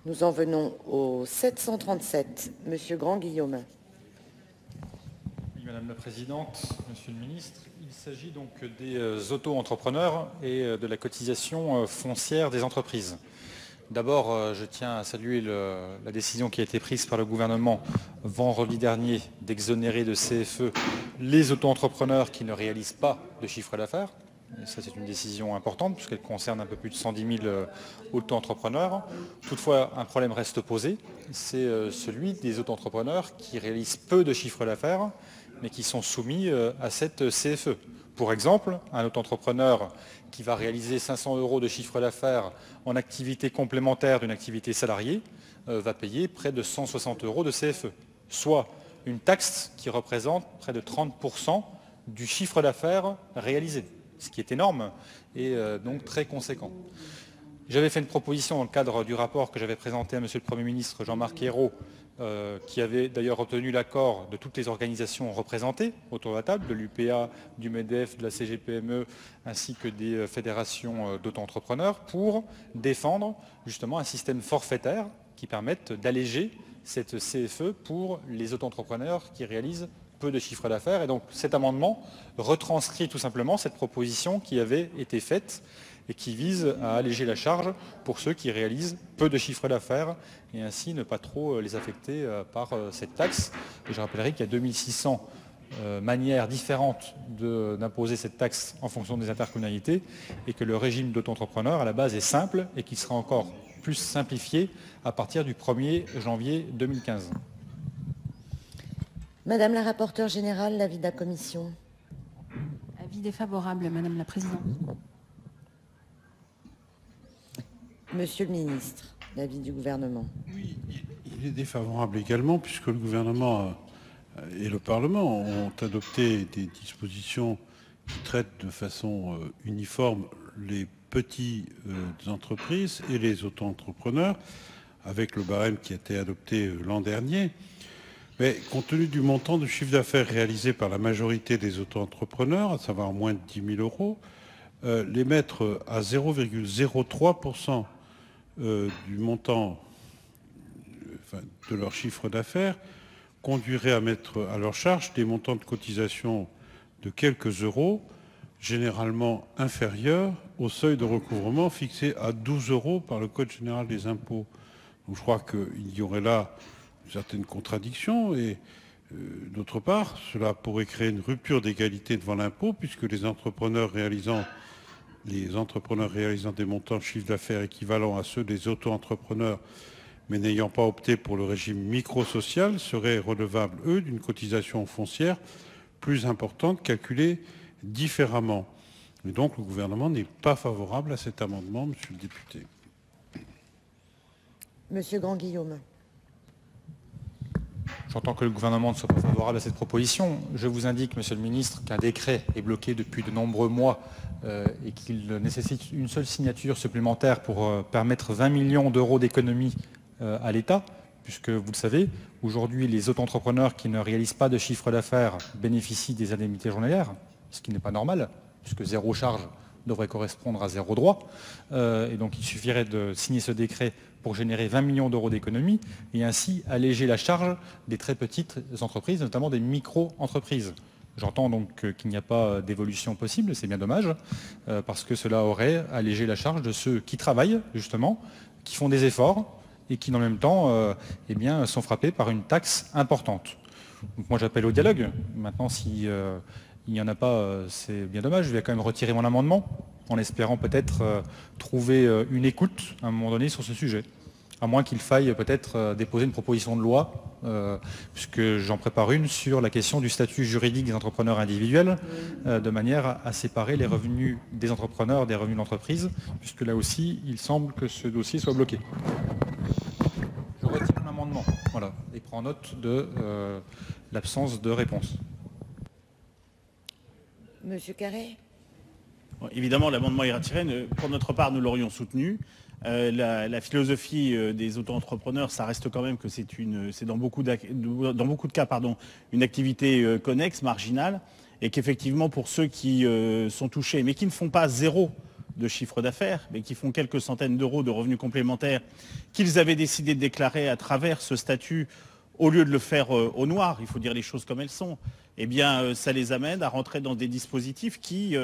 Nous en venons au 737. Monsieur Grand-Guillaume. Oui, Madame la Présidente, Monsieur le Ministre, il s'agit donc des auto-entrepreneurs et de la cotisation foncière des entreprises. D'abord, je tiens à saluer la décision qui a été prise par le gouvernement vendredi dernier d'exonérer de CFE les auto-entrepreneurs qui ne réalisent pas de chiffre d'affaires. Ça, c'est une décision importante puisqu'elle concerne un peu plus de 110 000 auto-entrepreneurs. Toutefois, un problème reste posé, c'est celui des auto-entrepreneurs qui réalisent peu de chiffre d'affaires mais qui sont soumis à cette CFE. Pour exemple, un auto-entrepreneur qui va réaliser 500 € de chiffre d'affaires en activité complémentaire d'une activité salariée va payer près de 160 € de CFE, soit une taxe qui représente près de 30% du chiffre d'affaires réalisé, ce qui est énorme et donc très conséquent. J'avais fait une proposition dans le cadre du rapport que j'avais présenté à Monsieur le Premier ministre Jean-Marc Ayrault, qui avait d'ailleurs obtenu l'accord de toutes les organisations représentées autour de la table, de l'UPA, du MEDEF, de la CGPME, ainsi que des fédérations d'auto-entrepreneurs, pour défendre justement un système forfaitaire qui permette d'alléger cette CFE pour les auto-entrepreneurs qui réalisent peu de chiffre d'affaires. Et donc cet amendement retranscrit tout simplement cette proposition qui avait été faite et qui vise à alléger la charge pour ceux qui réalisent peu de chiffre d'affaires et ainsi ne pas trop les affecter par cette taxe. Et je rappellerai qu'il y a 2600 manières différentes d'imposer cette taxe en fonction des intercommunalités et que le régime d'auto-entrepreneur à la base est simple et qui sera encore plus simplifié à partir du 1er janvier 2015. Madame la rapporteure générale, l'avis de la commission. Avis défavorable, Madame la Présidente. Monsieur le ministre, l'avis du gouvernement. Oui, il est défavorable également puisque le gouvernement et le Parlement ont adopté des dispositions qui traitent de façon uniforme les petites entreprises et les auto-entrepreneurs avec le barème qui a été adopté l'an dernier. Mais compte tenu du montant de chiffre d'affaires réalisé par la majorité des auto-entrepreneurs, à savoir moins de 10 000 €, les mettre à 0,03% du montant de leur chiffre d'affaires conduirait à mettre à leur charge des montants de cotisation de quelques euros, généralement inférieurs au seuil de recouvrement fixé à 12 € par le Code général des impôts. Donc je crois qu'il y aurait là une certaine contradiction et d'autre part, cela pourrait créer une rupture d'égalité devant l'impôt puisque les entrepreneurs réalisant des montants de chiffre d'affaires équivalents à ceux des auto-entrepreneurs mais n'ayant pas opté pour le régime micro-social seraient redevables, eux, d'une cotisation foncière plus importante, calculée différemment. Et donc le gouvernement n'est pas favorable à cet amendement, monsieur le député. Monsieur Grand-Guillaume. J'entends que le gouvernement ne soit pas favorable à cette proposition. Je vous indique, Monsieur le Ministre, qu'un décret est bloqué depuis de nombreux mois et qu'il nécessite une seule signature supplémentaire pour permettre 20 millions € d'économies à l'État, puisque vous le savez, aujourd'hui, les auto-entrepreneurs qui ne réalisent pas de chiffre d'affaires bénéficient des indemnités journalières, ce qui n'est pas normal, puisque zéro charge devrait correspondre à zéro droit. Et donc il suffirait de signer ce décret pour générer 20 millions € d'économies et ainsi alléger la charge des très petites entreprises, notamment des micro-entreprises. J'entends donc qu'il n'y a pas d'évolution possible, c'est bien dommage, parce que cela aurait allégé la charge de ceux qui travaillent, justement, qui font des efforts et qui, dans le même temps, sont frappés par une taxe importante. Donc moi, j'appelle au dialogue. Maintenant, si il n'y en a pas, c'est bien dommage. Je vais quand même retirer mon amendement en espérant peut-être trouver une écoute à un moment donné sur ce sujet. À moins qu'il faille peut-être déposer une proposition de loi, puisque j'en prépare une sur la question du statut juridique des entrepreneurs individuels, de manière à séparer les revenus des entrepreneurs des revenus d'entreprise, puisque là aussi, il semble que ce dossier soit bloqué. Je retire mon amendement, voilà, et prends note de l'absence de réponse. Monsieur Carré. Bon, évidemment, l'amendement est retiré. Pour notre part, nous l'aurions soutenu. La philosophie des auto-entrepreneurs, ça reste quand même que c'est dans beaucoup de cas, une activité connexe, marginale, et qu'effectivement, pour ceux qui sont touchés, mais qui ne font pas zéro de chiffre d'affaires, mais qui font quelques centaines d'euros de revenus complémentaires qu'ils avaient décidé de déclarer à travers ce statut, au lieu de le faire au noir, il faut dire les choses comme elles sont, eh bien, ça les amène à rentrer dans des dispositifs qui,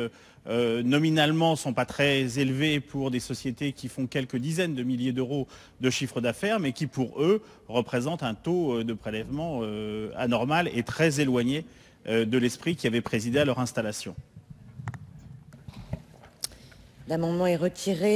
nominalement, ne sont pas très élevés pour des sociétés qui font quelques dizaines de milliers d'euros de chiffre d'affaires, mais qui, pour eux, représentent un taux de prélèvement anormal et très éloigné de l'esprit qui avait présidé à leur installation. L'amendement est retiré.